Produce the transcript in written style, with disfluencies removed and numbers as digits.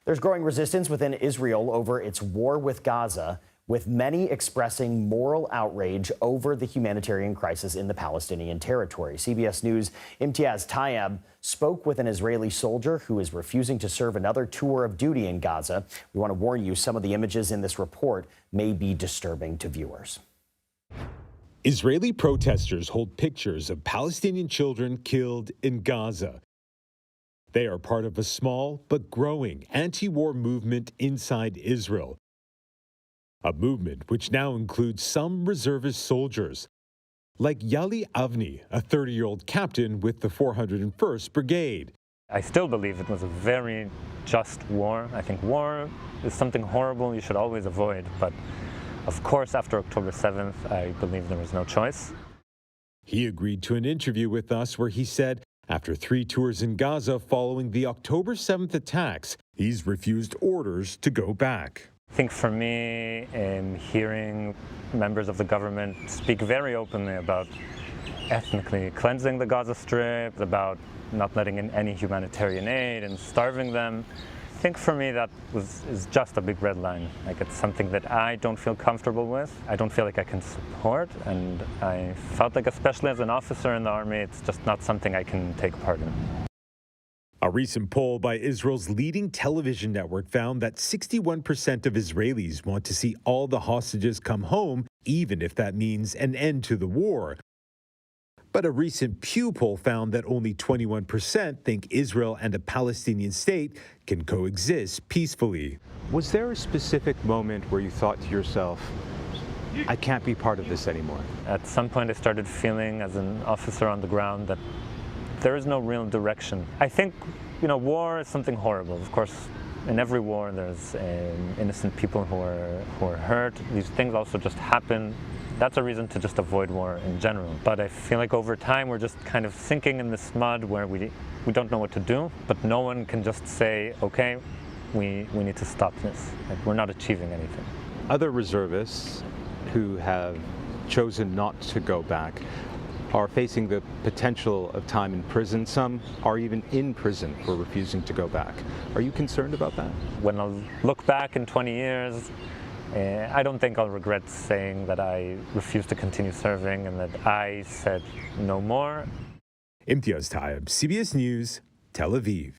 There's growing resistance within Israel over its war with Gaza, with many expressing moral outrage over the humanitarian crisis in the Palestinian territory. CBS News' Imtiaz Tyab spoke with an Israeli soldier who is refusing to serve another tour of duty in Gaza. We want to warn you, some of the images in this report may be disturbing to viewers. Israeli protesters hold pictures of Palestinian children killed in Gaza. They are part of a small but growing anti-war movement inside Israel. A movement which now includes some reservist soldiers, like Yali Avni, a 30-year-old captain with the 401st Brigade. I still believe it was a very just war. I think war is something horrible you should always avoid, but of course, after October 7th, I believe there was no choice. He agreed to an interview with us where he said, after 3 tours in Gaza following the October 7th attacks, he's refused orders to go back. I think for me, hearing members of the government speak very openly about ethnically cleansing the Gaza Strip, about not letting in any humanitarian aid and starving them, I think for me that is just a big red line. Like, it's something that I don't feel comfortable with. I don't feel like I can support, and I felt like, especially as an officer in the army, it's just not something I can take part in. A recent poll by Israel's leading television network found that 61% of Israelis want to see all the hostages come home, even if that means an end to the war. But a recent Pew poll found that only 21% think Israel and a Palestinian state can coexist peacefully. Was there a specific moment where you thought to yourself, I can't be part of this anymore? At some point I started feeling, as an officer on the ground, that there is no real direction. I think, war is something horrible. Of course, in every war there's innocent people who are hurt. These things also just happen. That's a reason to just avoid war in general. But I feel like over time we're just kind of sinking in this mud where we don't know what to do, but no one can just say, okay, we need to stop this. Like, we're not achieving anything. Other reservists who have chosen not to go back are facing the potential of time in prison. Some are even in prison for refusing to go back. Are you concerned about that? When I look back in 20 years, I don't think I'll regret saying that I refused to continue serving and that I said no more. Imtiaz Tyab, CBS News, Tel Aviv.